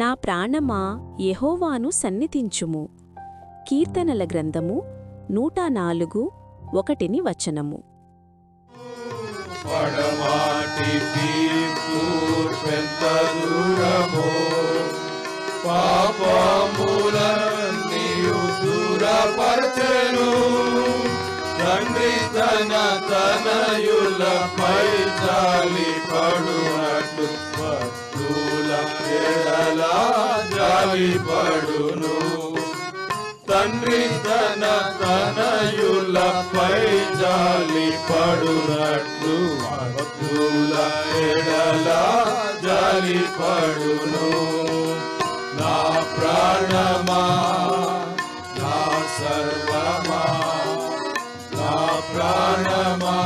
నా ప్రాణమా యెహోవాను సన్నిధించుము. కీర్తనల గ్రంథము 104 1 వచనము. పడమాటికి తూర్పెంత దూరమో, పాపములన్నీయు దూరపరచెను. తండ్రి తన తనయులపై జాలి పడునట్టు భక్తుల ఎడల జాలి పడును. తండ్రి తన తనయులపై జాలి పడునట్టు భక్తుల ఎడల జాలి పడును. నా ప్రాణమా, నా సర్వమా, నా ప్రాణమా,